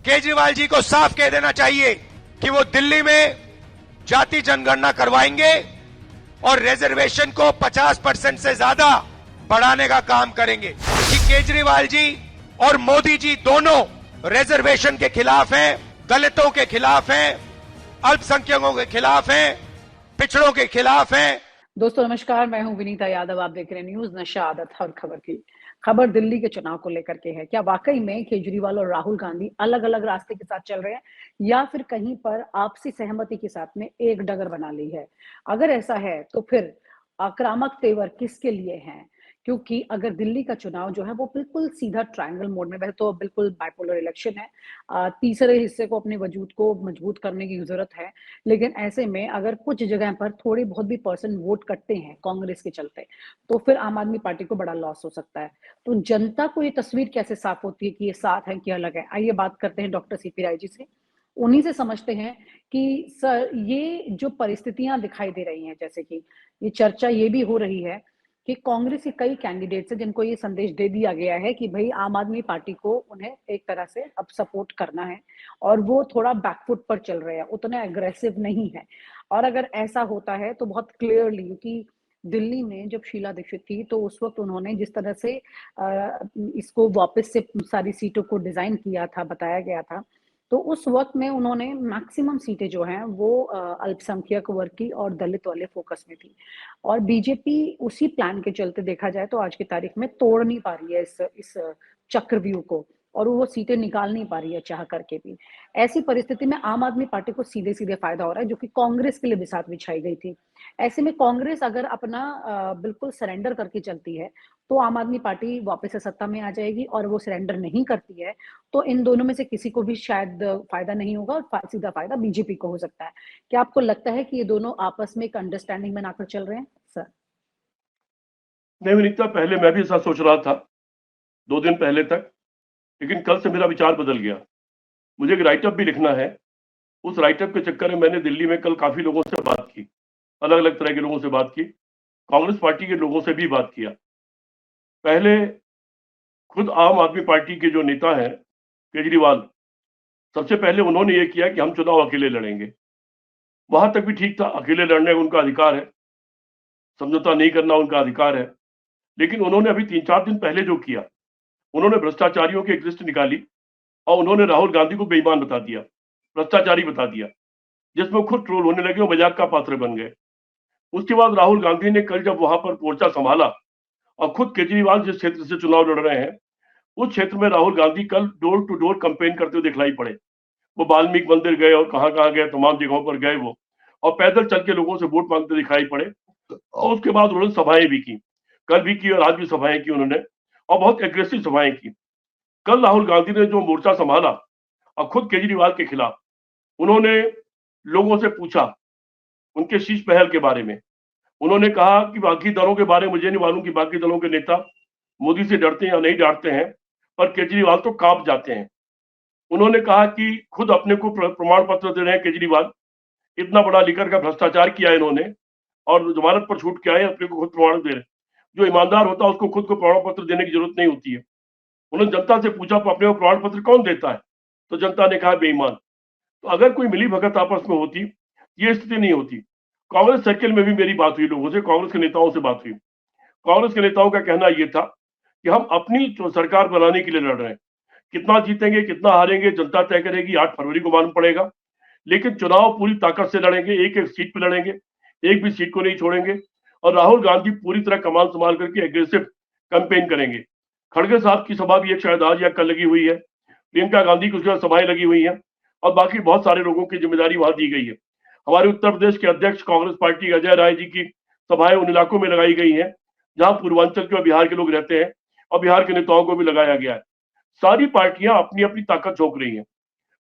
केजरीवाल जी को साफ कह देना चाहिए कि वो दिल्ली में जाति जनगणना करवाएंगे और रिजर्वेशन को 50% से ज्यादा बढ़ाने का काम करेंगे। कि केजरीवाल जी और मोदी जी दोनों रिजर्वेशन के खिलाफ हैं, दलितों के खिलाफ हैं, अल्पसंख्यकों के खिलाफ हैं, पिछड़ों के खिलाफ हैं। दोस्तों नमस्कार, मैं हूं विनीता यादव। आप देख रहे हैं न्यूज नशा आदत हर खबर की। खबर दिल्ली के चुनाव को लेकर के है। क्या वाकई में केजरीवाल और राहुल गांधी अलग अलग रास्ते के साथ चल रहे हैं या फिर कहीं पर आपसी सहमति के साथ में एक डगर बना ली है? अगर ऐसा है तो फिर आक्रामक तेवर किसके लिए हैं? क्योंकि अगर दिल्ली का चुनाव जो है वो बिल्कुल सीधा ट्रायंगल मोड में, वैसे तो बिल्कुल बाइपोलर इलेक्शन है, तीसरे हिस्से को, अपने वजूद को मजबूत करने की जरूरत है। लेकिन ऐसे में अगर कुछ जगह पर थोड़ी बहुत भी पर्सन वोट कटते हैं कांग्रेस के चलते, तो फिर आम आदमी पार्टी को बड़ा लॉस हो सकता है। तो जनता को ये तस्वीर कैसे साफ होती है कि ये साथ है कि अलग है? आइए बात करते हैं डॉक्टर सीपी राय जी से। उन्हीं से समझते हैं कि सर, ये जो परिस्थितियां दिखाई दे रही हैं, जैसे कि ये चर्चा ये भी हो रही है कि कांग्रेस के कई कैंडिडेट्स हैं जिनको ये संदेश दे दिया गया है कि भाई आम आदमी पार्टी को उन्हें एक तरह से अब सपोर्ट करना है और वो थोड़ा बैकफुट पर चल रहे हैं, उतने एग्रेसिव नहीं है। और अगर ऐसा होता है तो बहुत क्लियरली कि दिल्ली में जब शीला दीक्षित थी तो उस वक्त उन्होंने जिस तरह से इसको वापस से सारी सीटों को डिजाइन किया था, बताया गया था, तो उस वक्त में उन्होंने मैक्सिमम सीटें जो हैं वो अल्पसंख्यक वर्ग की और दलित वाले फोकस में थी। और बीजेपी उसी प्लान के चलते देखा जाए तो आज की तारीख में तोड़ नहीं पा रही है इस चक्रव्यूह को, और वो सीटें निकाल नहीं पा रही है चाह करके भी। ऐसी परिस्थिति में आम आदमी पार्टी को सीधे सीधे फायदा हो रहा है, जो कि कांग्रेस के लिए भी साथ बिछाई गई थी। ऐसे में कांग्रेस अगर अपना बिल्कुल सरेंडर करके चलती है तो आम आदमी पार्टी वापस से सत्ता में आ जाएगी, और वो सरेंडर नहीं करती है तो इन दोनों में से किसी को भी शायद फायदा नहीं होगा और सीधा फायदा बीजेपी को हो सकता है। क्या आपको लगता है कि ये दोनों आपस में एक अंडरस्टैंडिंग बनाकर चल रहे हैं सर? नहीं विनीता, पहले मैं भी ऐसा सोच रहा था 2 दिन पहले तक, लेकिन कल से मेरा विचार बदल गया। मुझे एक राइटअप भी लिखना है। उस राइटअप के चक्कर में मैंने दिल्ली में कल काफी लोगों से बात की, अलग अलग तरह के लोगों से बात की, कांग्रेस पार्टी के लोगों से भी बात किया। पहले खुद आम आदमी पार्टी के जो नेता हैं केजरीवाल, सबसे पहले उन्होंने ये किया कि हम चुनाव अकेले लड़ेंगे। वहां तक भी ठीक था, अकेले लड़ने का उनका अधिकार है, समझौता नहीं करना उनका अधिकार है। लेकिन उन्होंने अभी 3-4 दिन पहले जो किया, उन्होंने भ्रष्टाचारियों की एक लिस्ट निकाली और उन्होंने राहुल गांधी को बेईमान बता दिया, भ्रष्टाचारी बता दिया, जिसमें खुद ट्रोल होने लगे और मजाक का पात्र बन गए। उसके बाद राहुल गांधी ने कल जब वहां पर मोर्चा संभाला और खुद केजरीवाल जिस क्षेत्र से चुनाव लड़ रहे हैं उस क्षेत्र में राहुल गांधी कल डोर टू डोर कैंपेन करते हुए दिखलाई पड़े। वो वाल्मीकि मंदिर गए और कहाँ कहाँ गए, तमाम जगहों पर गए वो, और पैदल चल के लोगों से वोट मांगते दिखाई पड़े। और उसके बाद उन्होंने सभाएं भी की, कल भी की और आज भी सभाएं की उन्होंने, और बहुत एग्रेसिव सभाएं की। कल राहुल गांधी ने जो मोर्चा संभाला और खुद केजरीवाल के खिलाफ उन्होंने लोगों से पूछा उनके शीश पहल के बारे में। उन्होंने कहा कि बाकी दलों के बारे में मुझे नहीं मालूम कि बाकी दलों के नेता मोदी से डरते हैं या नहीं डरते हैं, पर केजरीवाल तो कांप जाते हैं। उन्होंने कहा कि खुद अपने को प्रमाण पत्र दे रहे हैं केजरीवाल, इतना बड़ा लीकर का भ्रष्टाचार किया इन्होंने और जमानत पर छूट के आए, अपने को खुद प्रमाण दे रहे। जो ईमानदार होता है उसको खुद को प्रमाण पत्र देने की जरूरत नहीं होती है। उन्होंने जनता से पूछा अपने को प्रमाण पत्र कौन देता है, तो जनता ने कहा बेईमान। तो अगर कोई मिली भगत आपस में होती, ये स्थिति नहीं होती। कांग्रेस सर्किल में भी मेरी बात हुई लोगों से, कांग्रेस के नेताओं से बात हुई। कांग्रेस के नेताओं का कहना यह था कि हम अपनी सरकार बनाने के लिए लड़ रहे हैं, कितना जीतेंगे कितना हारेंगे जनता तय करेगी, 8 फरवरी को मालूम पड़ेगा। लेकिन चुनाव पूरी ताकत से लड़ेंगे, एक एक सीट पे लड़ेंगे, एक भी सीट को नहीं छोड़ेंगे। और राहुल गांधी पूरी तरह कमान संभाल करके एग्रेसिव कैंपेन करेंगे। खड़गे साहब की सभा भी एक शायद आज या कल लगी हुई है, प्रियंका गांधी की उसके बाद सभाएं लगी हुई हैं, और बाकी बहुत सारे लोगों की जिम्मेदारी वहां दी गई है। हमारे उत्तर प्रदेश के अध्यक्ष कांग्रेस पार्टी अजय राय जी की सभाएं उन इलाकों में लगाई गई हैं जहां पूर्वांचल के और बिहार के लोग रहते हैं, और बिहार के नेताओं को भी लगाया गया है। सारी पार्टियां अपनी अपनी ताकत झोंक रही हैं।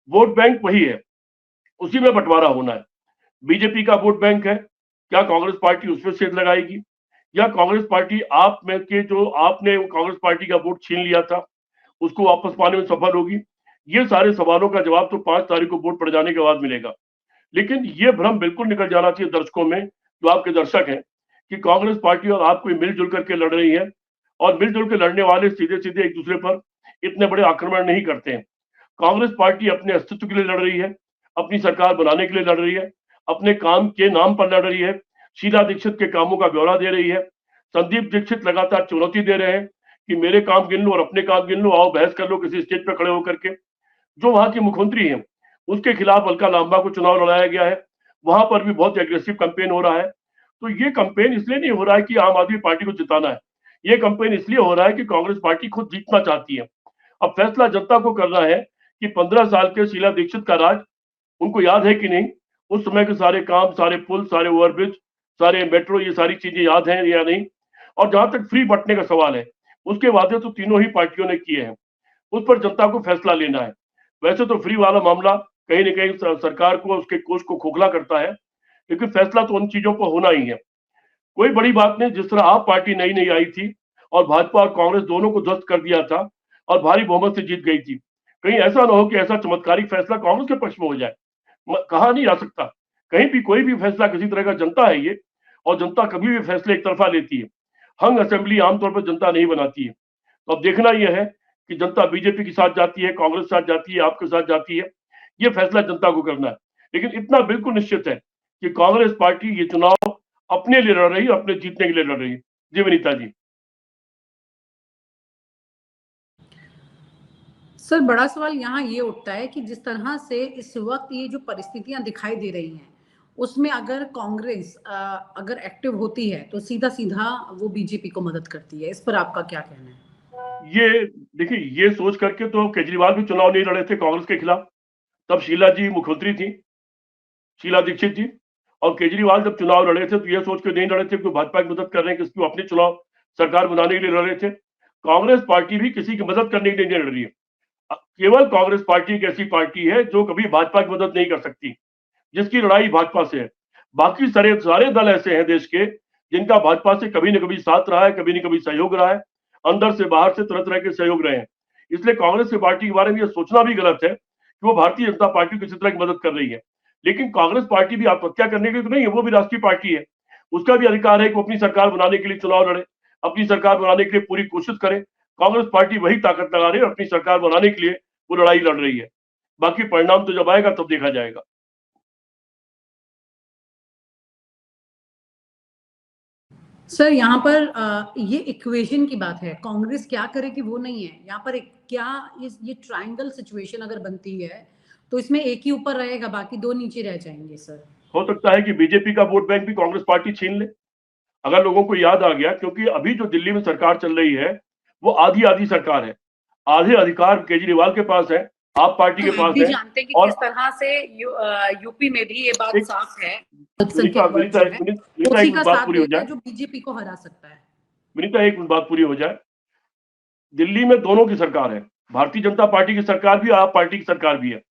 वोट बैंक वही है, उसी में बंटवारा होना है। बीजेपी का वोट बैंक है, क्या कांग्रेस पार्टी उसमें सेध लगाएगी, या कांग्रेस पार्टी आप में के जो आपने कांग्रेस पार्टी का वोट छीन लिया था उसको वापस पाने में सफल होगी? ये सारे सवालों का जवाब तो 5 तारीख को वोट पड़ जाने के बाद मिलेगा। लेकिन ये भ्रम बिल्कुल निकल जाना चाहिए दर्शकों में, जो आपके दर्शक हैं, कि कांग्रेस पार्टी और आप कोई मिलजुल करके लड़ रही है, और मिलजुल के लड़ने वाले सीधे सीधे एक दूसरे पर इतने बड़े आक्रमण नहीं करते हैं। कांग्रेस पार्टी अपने अस्तित्व के लिए लड़ रही है, अपनी सरकार बनाने के लिए लड़ रही है, अपने काम के नाम पर लड़ रही है, शीला दीक्षित के कामों का ब्यौरा दे रही है। संदीप दीक्षित लगातार चुनौती दे रहे हैं कि मेरे काम गिन लो और अपने काम गिन लो, आओ बहस कर लो किसी स्टेज पर खड़े होकर के। जो वहां के मुख्यमंत्री हैं उसके खिलाफ अलका लांबा को चुनाव लड़ाया गया है, वहां पर भी बहुत एग्रेसिव कैंपेन हो रहा है। तो ये कैंपेन इसलिए नहीं हो रहा है कि आम आदमी पार्टी को जिताना है, ये कैंपेन इसलिए हो रहा है कि कांग्रेस पार्टी खुद जीतना चाहती है। अब फैसला जनता को करना है कि 15 साल के शीला दीक्षित का राज उनको याद है कि नहीं, उस समय के सारे काम, सारे पुल, सारे ओवरब्रिज, सारे मेट्रो, ये सारी चीजें याद हैं या नहीं। और जहां तक फ्री बंटने का सवाल है, उसके वादे तो तीनों ही पार्टियों ने किए हैं, उस पर जनता को फैसला लेना है। वैसे तो फ्री वाला मामला कहीं ना कहीं सरकार को, उसके कोष को खोखला करता है, लेकिन फैसला तो उन चीजों पर होना ही है। कोई बड़ी बात नहीं, जिस तरह आप पार्टी नई नई आई थी और भाजपा और कांग्रेस दोनों को ध्वस्त कर दिया था और भारी बहुमत से जीत गई थी, कहीं ऐसा ना हो कि ऐसा चमत्कारिक फैसला कांग्रेस के पक्ष में हो जाए। कहा नहीं जा सकता, कहीं भी कोई भी फैसला किसी तरह का, जनता है ये, और जनता कभी भी फैसले एक तरफा लेती है। हंग असेंबली आमतौर पर जनता नहीं बनाती है। तो अब देखना यह है कि जनता बीजेपी के साथ जाती है, कांग्रेस के साथ जाती है, आपके साथ जाती है, ये फैसला जनता को करना है। लेकिन इतना बिल्कुल निश्चित है कि कांग्रेस पार्टी ये चुनाव अपने लिए लड़ रही है, अपने जीतने के लिए लड़ रही है। जी विनीता जी। सर, बड़ा सवाल यहाँ ये उठता है कि जिस तरह से इस वक्त ये जो परिस्थितियां दिखाई दे रही हैं, उसमें अगर कांग्रेस अगर एक्टिव होती है तो सीधा सीधा वो बीजेपी को मदद करती है। इस पर आपका क्या कहना है? ये देखिए, ये सोच करके तो केजरीवाल भी चुनाव नहीं लड़े थे कांग्रेस के खिलाफ, तब शीला जी मुख्यमंत्री थी, शीला दीक्षित जी। और केजरीवाल जब चुनाव लड़े थे तो ये सोच के नहीं लड़े थे कि भाजपा की मदद कर रहे हैं, किसकी अपने चुनाव सरकार बनाने के लिए लड़ रहे थे। कांग्रेस पार्टी भी किसी की मदद करने के लिए नहीं लड़ रही है। केवल कांग्रेस पार्टी एक ऐसी पार्टी है जो कभी भाजपा की मदद नहीं कर सकती, जिसकी लड़ाई भाजपा से है। बाकी सारे दल ऐसे हैं देश के जिनका भाजपा से कभी न कभी साथ रहा है, कभी न कभी सहयोग रहा है, अंदर से बाहर से तरह तरह के सहयोग रहे हैं। इसलिए कांग्रेस की पार्टी के बारे में यह सोचना भी गलत है कि वो भारतीय जनता पार्टी को किसी तरह की मदद कर रही है। लेकिन कांग्रेस पार्टी भी आत्महत्या करने के लिए तो नहीं है, वो भी राष्ट्रीय पार्टी है, उसका भी अधिकार है कि वो अपनी सरकार बनाने के लिए चुनाव लड़े, अपनी सरकार बनाने के लिए पूरी कोशिश करे। कांग्रेस पार्टी वही ताकत लगा रही है और अपनी सरकार बनाने के लिए वो लड़ाई लड़ रही है। बाकी परिणाम तो जब आएगा तब देखा जाएगा। सर, यहाँ पर ये इक्वेशन की बात है, कांग्रेस क्या करे कि वो नहीं है यहाँ पर क्या ये ट्रायंगल सिचुएशन अगर बनती है तो इसमें एक ही ऊपर रहेगा, बाकी दो नीचे रह जाएंगे। सर, हो सकता है कि बीजेपी का वोट बैंक भी कांग्रेस पार्टी छीन ले, अगर लोगों को याद आ गया, क्योंकि अभी जो दिल्ली में सरकार चल रही है वो आधी आधी सरकार है। आधे अधिकार केजरीवाल के पास है, आप पार्टी के पास है। जानते हैं कि किस तरह से यूपी में भी ये बात साफ है, विनीता एक बात पूरी हो जाए, जो बीजेपी को हरा सकता है। विनीता एक बात पूरी हो जाए, दिल्ली में दोनों की सरकार है, भारतीय जनता पार्टी की सरकार भी, आप पार्टी की सरकार भी है।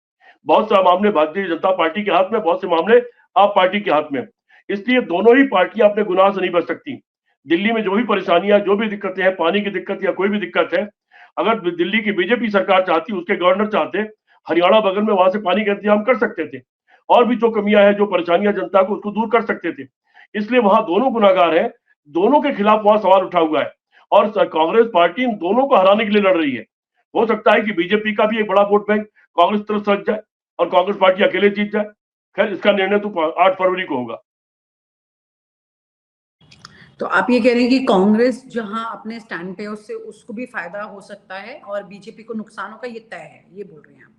बहुत से मामले भारतीय जनता पार्टी के हाथ में, बहुत से मामले आप पार्टी के हाथ में। इसलिए दोनों ही पार्टियां अपने गुनाह से नहीं बच सकती। दिल्ली में जो भी परेशानियां, जो भी दिक्कतें हैं, पानी की दिक्कत या कोई भी दिक्कत है, अगर दिल्ली की बीजेपी सरकार चाहती, उसके गवर्नर चाहते, हरियाणा बगल में, वहां से पानी का इंतजाम कर सकते थे, और भी जो कमियां हैं, जो परेशानियां जनता को, उसको दूर कर सकते थे। इसलिए वहां दोनों गुनाहगार हैं, दोनों के खिलाफ वहां सवाल उठा हुआ है, और कांग्रेस पार्टी इन दोनों को हराने के लिए लड़ रही है। हो सकता है कि बीजेपी का भी एक बड़ा वोट बैंक कांग्रेस तरफ सज जाए और कांग्रेस पार्टी अकेले जीत जाए। खैर, इसका निर्णय तो 8 फरवरी को होगा। तो आप ये कह रहे हैं कि कांग्रेस जहां अपने स्टैंड पे उससे उसको भी फायदा हो सकता है और बीजेपी को नुकसान होगा, ये तय है, ये बोल रहे हैं आप?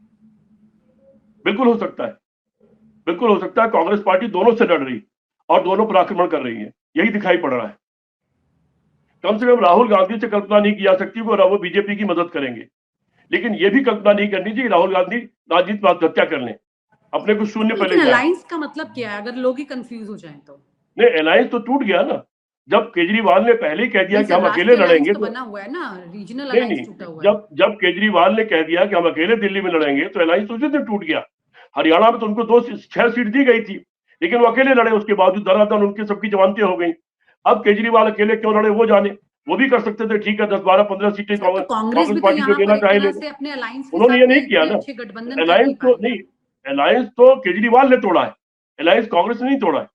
बिल्कुल हो सकता है, बिल्कुल हो सकता है। कांग्रेस पार्टी दोनों से लड़ रही और दोनों पर आक्रमण कर रही है, यही दिखाई पड़ रहा है। कम से कम राहुल गांधी से कल्पना नहीं की जा सकती वो बीजेपी की मदद करेंगे, लेकिन ये भी कल्पना नहीं करनी चाहिए राहुल गांधी राजनीति में आत्महत्या कर लें, अपने को शून्य पर ले जाएं। अलायंस का मतलब क्या है, अगर लोग ही कंफ्यूज हो जाएं तो? नहीं, अलायंस तो टूट गया ना, जब केजरीवाल ने पहले ही कह दिया कि हम अकेले लड़ेंगे, तो बना हुआ है ना, रीजनल अलायंस टूटा हुआ है। जब केजरीवाल ने कह दिया कि हम अकेले दिल्ली में लड़ेंगे, तो अलायंस उसी दिन टूट गया। हरियाणा में तो उनको 6 सीट दी गई थी, लेकिन वो अकेले लड़े, उसके बावजूद धराधर उनकी सबकी जमानतें हो गई। अब केजरीवाल अकेले क्यों लड़े वो जाने, वो भी कर सकते थे, ठीक है 10, 12, 15 सीटें कांग्रेस पार्टी को देना चाहे ले, उन्होंने ये नहीं किया ना। अलायंस तो नहीं, अलायंस तो केजरीवाल ने तोड़ा है, अलायंस कांग्रेस ने नहीं तोड़ा है।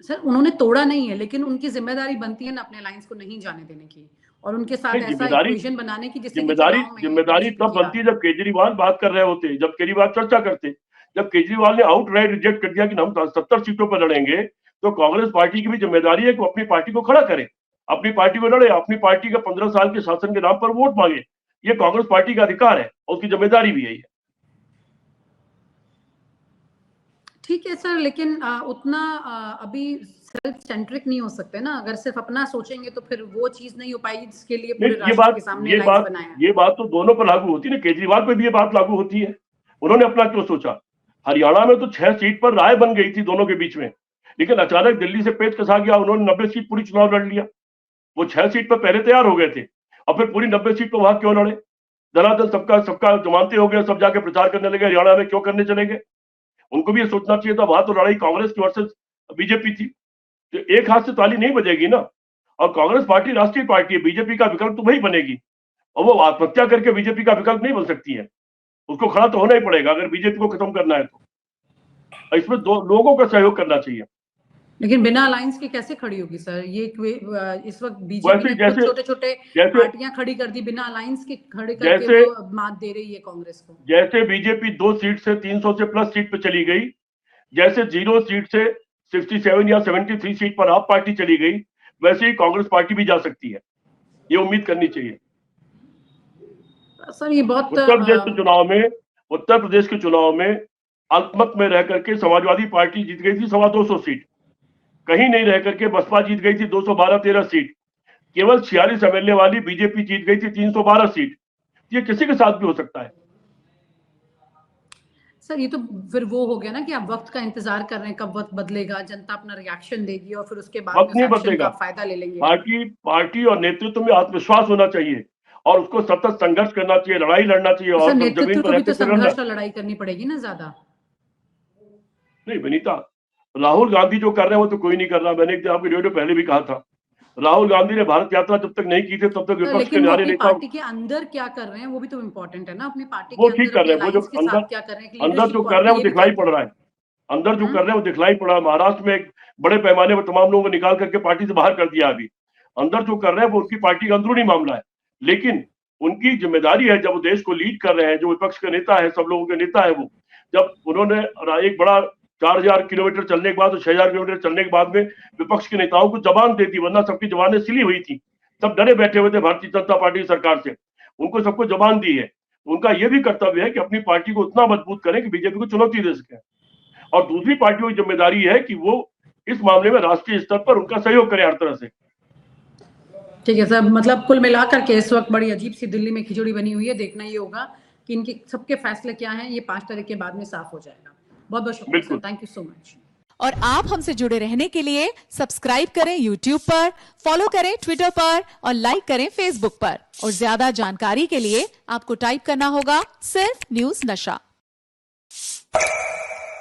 सर, उन्होंने तोड़ा नहीं है, लेकिन उनकी जिम्मेदारी बनती है ना अपने अलायंस को नहीं जाने देने की। और उनके साथ नहीं, ऐसा इक्वेशन बनाने की जिससे जिम्मेदारी तब बनती है जब केजरीवाल बात कर रहे होते, जब केजरीवाल चर्चा करते। जब केजरीवाल ने आउटराइट रिजेक्ट कर दिया कि हम 70 सीटों पर लड़ेंगे, तो कांग्रेस पार्टी की भी जिम्मेदारी है कि वो अपनी पार्टी को खड़ा करे, अपनी पार्टी को लड़े, अपनी पार्टी का 15 साल के शासन के नाम पर वोट मांगे। ये कांग्रेस पार्टी का अधिकार है और उसकी जिम्मेदारी भी यही है। ठीक है सर, लेकिन उतना अभी सेल्फ सेंट्रिक नहीं हो सकते ना। अगर सिर्फ अपना सोचेंगे तो फिर वो चीज नहीं हो पाएगी जिसके लिए पूरे राष्ट्र के सामने लाइन्स बनाया। ये बात तो दोनों पर लागू होती है ना, केजरीवाल पे भी ये बात लागू होती है। उन्होंने अपना क्यों सोचा? हरियाणा में तो 6 सीट पर राय बन गई थी दोनों के बीच में, लेकिन अचानक दिल्ली से पेच कसा गया, उन्होंने 90 सीट पूरी चुनाव लड़ लिया। वो 6 सीट पर पहले तैयार हो गए थे, और फिर पूरी 90 सीट पर वहां क्यों लड़े? धनाधन सबका जमानते हो गए, सब जाके प्रचार करने लगे, हरियाणा में क्यों करने चले गए? उनको भी ये सोचना चाहिए था, वहां तो लड़ाई कांग्रेस की वर्सेस बीजेपी थी, तो एक हाथ से ताली नहीं बजेगी ना। और कांग्रेस पार्टी राष्ट्रीय पार्टी है, बीजेपी का विकल्प तो वही बनेगी, और वो आत्महत्या करके बीजेपी का विकल्प नहीं बन सकती है। उसको खड़ा तो होना ही पड़ेगा अगर बीजेपी को खत्म करना है तो। इसमें दो लोगों का सहयोग करना चाहिए। लेकिन बिना अलायंस के कैसे खड़ी होगी सर? ये इस वक्त बीजेपी ने छोटे-छोटे पार्टियां खड़ी कर दी, बिना अलायंस के खड़े करके वो मात दे रही है कांग्रेस को। जैसे बीजेपी 2 सीट से 300 से प्लस सीट पे चली गई, जैसे 0 सीट से 67 या 73 सीट पर आप पार्टी चली गई, वैसे ही कांग्रेस पार्टी भी जा सकती है, ये उम्मीद करनी चाहिए। सर ये बहुत उत्तर प्रदेश के चुनाव में अल्पमत में रह करके समाजवादी पार्टी जीत गई थी 250 सीट, कहीं नहीं रह करके बसपा जीत गई थी 212-13 सीट, केवल 46 एमएलए वाली बीजेपी जीत गई थी 312 सीट। ये किसी के साथ भी हो सकता है। सर ये तो फिर वो हो गया ना कि आप वक्त का इंतजार कर रहे हैं, कब वक्त बदलेगा, जनता अपना रिएक्शन देगी और फिर उसके बाद वक्त नहीं बदलेगा, फायदा ले लेंगे। पार्टी और नेतृत्व में आत्मविश्वास होना चाहिए और उसको सतत संघर्ष करना चाहिए, लड़ाई लड़ना चाहिए। और नेतृत्व को भी तो संघर्ष और लड़ाई करनी पड़ेगी ना ज्यादा। नहीं विनीता, राहुल गांधी जो कर रहे हैं वो तो कोई नहीं कर रहा। मैंने एक दिन आपके रेडियो पहले भी कहा था, राहुल गांधी ने भारत यात्रा जब तक नहीं की थी तब तक विपक्ष के नारे नहीं था। पार्टी के अंदर क्या कर रहे हैं वो भी तो इम्पोर्टेंट है ना। अपनी पार्टी वो ठीक कर रहे हैं, वो जो अंदर जो कर रहे हैं वो दिखलाई पड़ रहा है, अंदर जो कर रहे हैं वो दिखलाई पड़ रहा है। महाराष्ट्र में एक बड़े पैमाने पर तमाम लोगों को निकाल करके पार्टी से बाहर कर दिया। अभी अंदर जो कर रहे हैं वो उनकी पार्टी का अंदरूनी मामला है, लेकिन उनकी जिम्मेदारी है जब वो देश को लीड कर रहे हैं, जो विपक्ष के नेता है, सब लोगों के नेता है, वो जब उन्होंने एक बड़ा 4000 किलोमीटर चलने के बाद और 6000 किलोमीटर चलने के बाद में विपक्ष के नेताओं को जबान दे दी, वरना सबकी जबानें सिली हुई थी, सब डरे बैठे हुए थे भारतीय जनता पार्टी सरकार से। उनको सबको जबान दी है। उनका यह भी कर्तव्य है कि अपनी पार्टी को उतना मजबूत करें कि बीजेपी को चुनौती दे सके, और दूसरी पार्टियों की जिम्मेदारी है कि वो इस मामले में राष्ट्रीय स्तर पर उनका सहयोग करें हर तरह से। ठीक है सर, मतलब कुल मिलाकर के इस वक्त बड़ी अजीब सी दिल्ली में खिचड़ी बनी हुई है। देखना ये होगा कि इनके सबके फैसले क्या हैं, ये 5 तारीख के बाद में साफ हो जाएगा। बहुत बहुत शुक्रिया sir, thank you so much. और आप हमसे जुड़े रहने के लिए सब्सक्राइब करें YouTube पर, फॉलो करें Twitter पर और लाइक करें Facebook पर। और ज्यादा जानकारी के लिए आपको टाइप करना होगा सिर्फ न्यूज़ नशा।